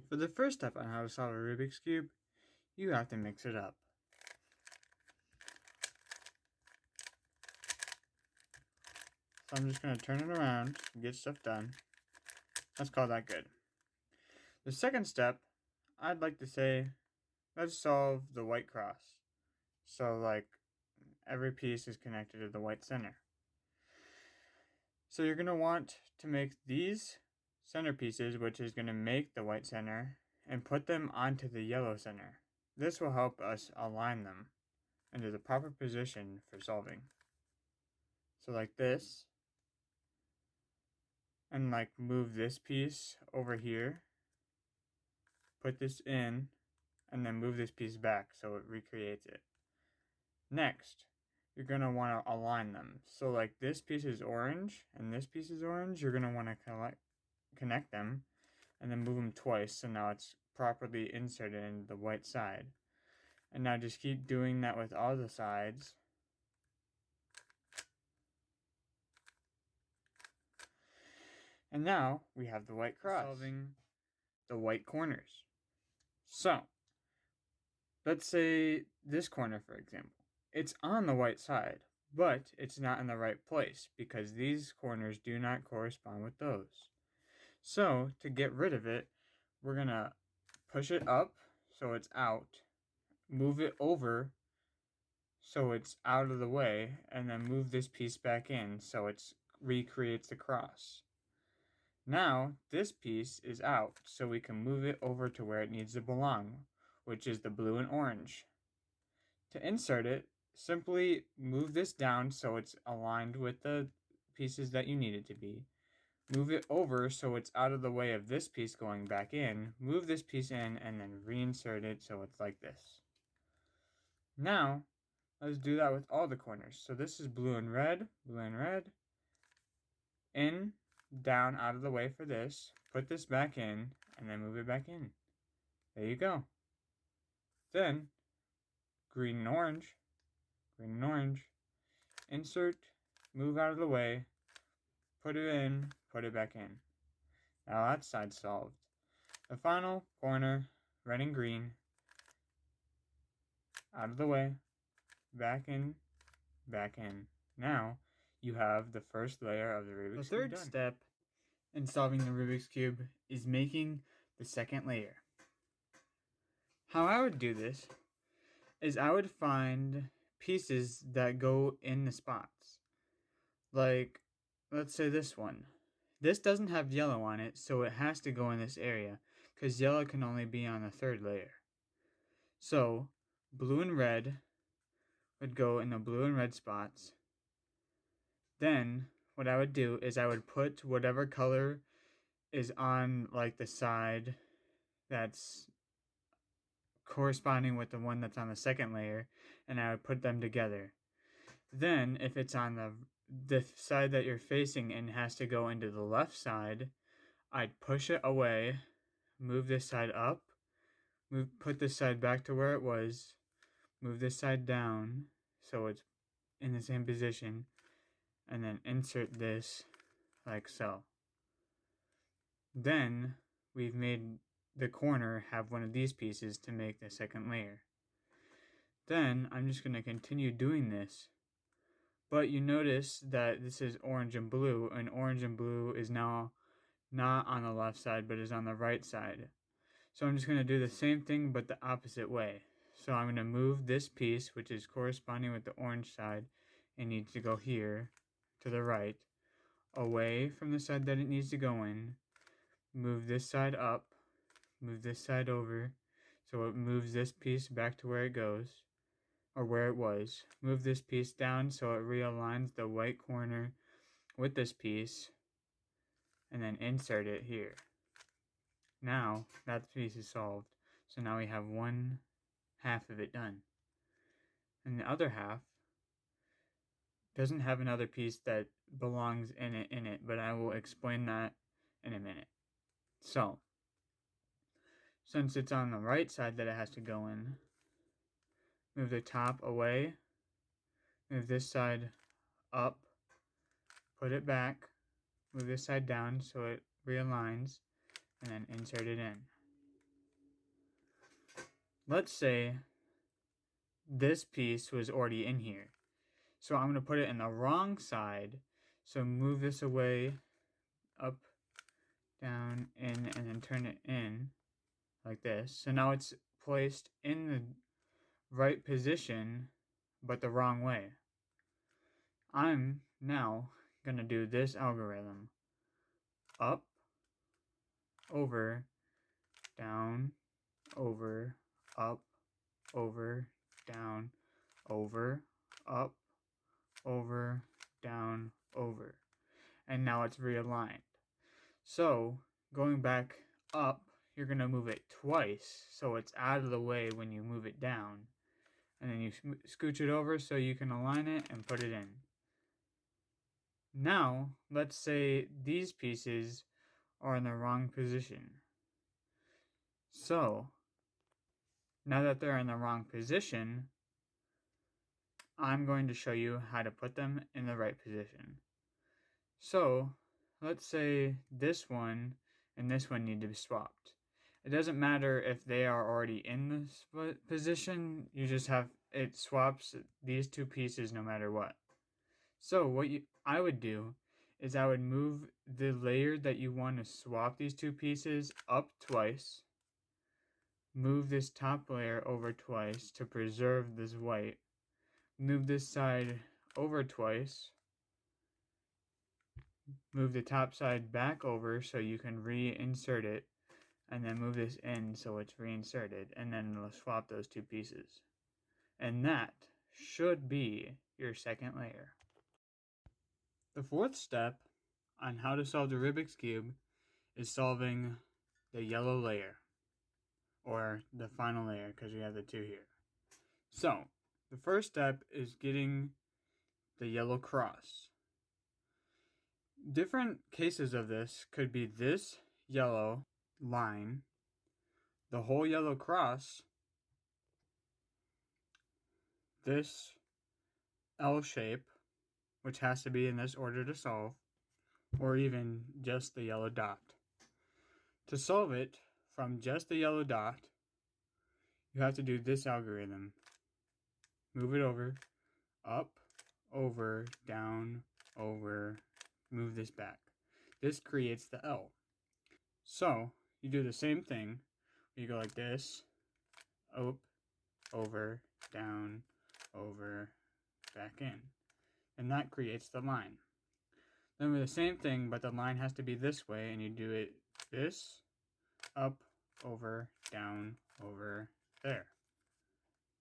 For the first step on how to solve a Rubik's Cube, you have to mix it up. So I'm just going to turn it around and get stuff done. Let's call that good. The second step, I'd like to say, let's solve the white cross. So like every piece is connected to the white center. So you're going to want to make these center pieces, which is going to make the white center, and put them onto the yellow center. This will help us align them into the proper position for solving. So like this, and like move this piece over here, put this in, and then move this piece back so it recreates it. Next, you're going to want to align them. So like this piece is orange and this piece is orange, you're going to want to connect them and then move them twice so now it's properly inserted into the white side. And now just keep doing that with all the sides. And now we have the white cross. Solving the white corners. So, let's say this corner, for example. It's on the white side, but it's not in the right place because these corners do not correspond with those. So, to get rid of it, we're going to push it up so it's out, move it over so it's out of the way, and then move this piece back in so it recreates the cross. Now, this piece is out, so we can move it over to where it needs to belong, which is the blue and orange. To insert it, simply move this down so it's aligned with the pieces that you need it to be. Move it over so it's out of the way of this piece going back in. Move this piece in and then reinsert it so it's like this. Now, let's do that with all the corners. So this is blue and red, in, down, out of the way for this, put this back in, and then move it back in. There you go. Then, green and orange, insert, move out of the way, put it in, put it back in. Now that side's solved. The final corner, red and green, out of the way, back in, back in. Now, you have the first layer of the Rubik's Cube done. The third step in solving the Rubik's Cube is making the second layer. How I would do this is I would find pieces that go in the spots. Like, let's say this one. This doesn't have yellow on it, so it has to go in this area, because yellow can only be on the third layer. So, blue and red would go in the blue and red spots. Then, what I would do is I would put whatever color is on like the side that's corresponding with the one that's on the second layer, and I would put them together. Then, if it's on the side that you're facing and has to go into the left side, I'd push it away, move this side up, put this side back to where it was, move this side down so it's in the same position, and then insert this like so. Then we've made the corner have one of these pieces to make the second layer. Then I'm just going to continue doing this, but you notice that this is orange and blue is now not on the left side but is on the right side. So I'm just going to do the same thing but the opposite way. So I'm going to move this piece, which is corresponding with the orange side, and needs to go here to the right, away from the side that it needs to go in, move this side up, move this side over, so it moves this piece back to where it goes, or where it was, move this piece down so it realigns the white corner with this piece, and then insert it here. Now, that piece is solved, so now we have one half of it done. And the other half doesn't have another piece that belongs in it, but I will explain that in a minute. So, since it's on the right side that it has to go in, move the top away, move this side up, put it back, move this side down so it realigns, and then insert it in. let's say this piece was already in here. So I'm going to put it in the wrong side. So move this away, up, down, in, and then turn it in like this. So now it's placed in the right position, but the wrong way. I'm now going to do this algorithm. Up, over, down, over, up, over, down, over, up, over, down, over. And now it's realigned. So going back up, you're going to move it twice so it's out of the way when you move it down. And then you scooch it over so you can align it and put it in. Now, let's say these pieces are in the wrong position. So, now that they're in the wrong position, I'm going to show you how to put them in the right position. So, let's say this one and this one need to be swapped. It doesn't matter if they are already in this position, you just have, it swaps these two pieces no matter what. So what I would do is I would move the layer that you want to swap these two pieces up twice, move this top layer over twice to preserve this white, move this side over twice, move the top side back over so you can reinsert it, and then move this in so it's reinserted, and then it'll swap those two pieces. And that should be your second layer. The fourth step on how to solve the Rubik's Cube is solving the yellow layer, or the final layer, because we have the two here. So, the first step is getting the yellow cross. Different cases of this could be this yellow line, the whole yellow cross, this L shape, which has to be in this order to solve, or even just the yellow dot. To solve it from just the yellow dot, you have to do this algorithm. Move it over, up, over, down, over, move this back. This creates the L. So, you do the same thing. You go like this, up, over, down, over, back in. And that creates the line. Then with the same thing, but the line has to be this way, and you do it this, up, over, down, over, there.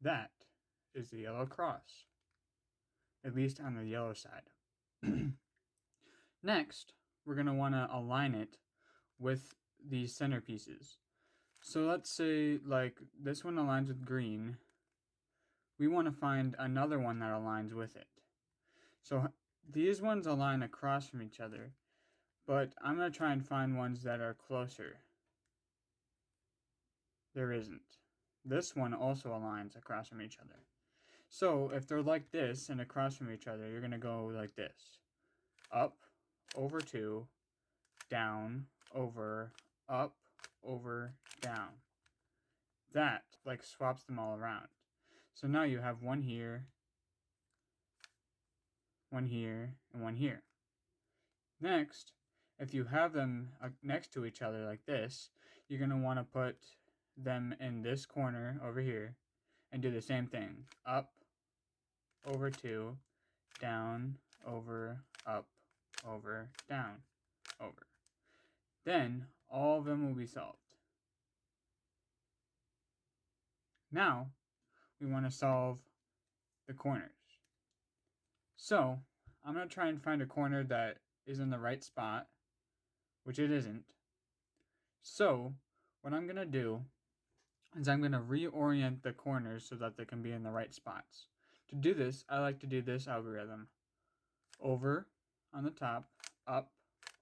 That is the yellow cross, at least on the yellow side. Next, we're going to want to align it with these center pieces. So let's say like this one aligns with green. We want to find another one that aligns with it. So these ones align across from each other, but I'm going to try and find ones that are closer. There isn't. This one also aligns across from each other. So if they're like this and across from each other, you're going to go like this. Up, over 2, down, over, up, over, down. That like swaps them all around. So now you have one here, and one here. Next, if you have them next to each other like this, you're going to want to put them in this corner over here and do the same thing. Up, over 2, down, over, up, over, down, over. Then all of them will be solved. Now we want to solve the corners. So I'm going to try and find a corner that is in the right spot, which it isn't. So what I'm going to do is I'm going to reorient the corners so that they can be in the right spots. To do this, I like to do this algorithm. Over on the top, up,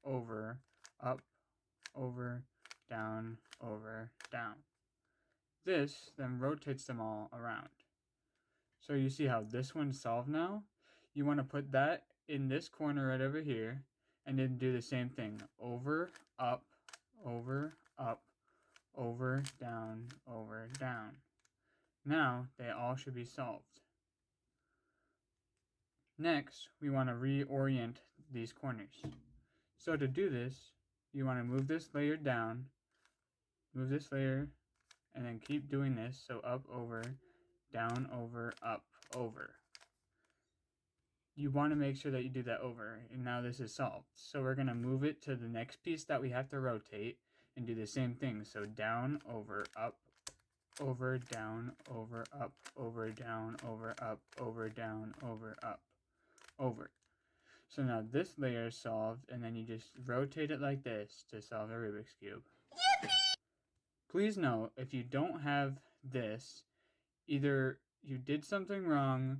over, down, over, down. This then rotates them all around. So you see how this one's solved now? You want to put that in this corner right over here, and then do the same thing. Over, up, over, down, over, down. all should be solved. Next, we want to reorient these corners. So to do this, you want to move this layer down, move this layer, and then keep doing this. So up, over, down, over, up, over. You want to make sure that you do that over, and now this is solved. So we're going to move it to the next piece that we have to rotate and do the same thing. So down, over, up, over, down, over, up, over, down, over, up, over, down, over, up, over. So now this layer is solved, and then you just rotate it like this to solve a Rubik's Cube. Please note, if you don't have this, either you did something wrong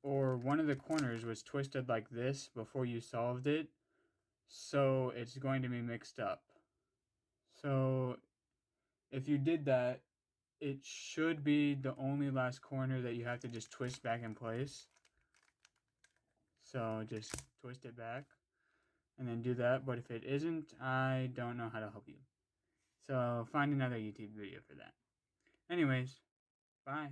or one of the corners was twisted like this before you solved it, so it's going to be mixed up. So if you did that, it should be the only last corner that you have to just twist back in place. So just twist it back and then do that. But if it isn't, I don't know how to help you. So find another YouTube video for that. Anyways, bye.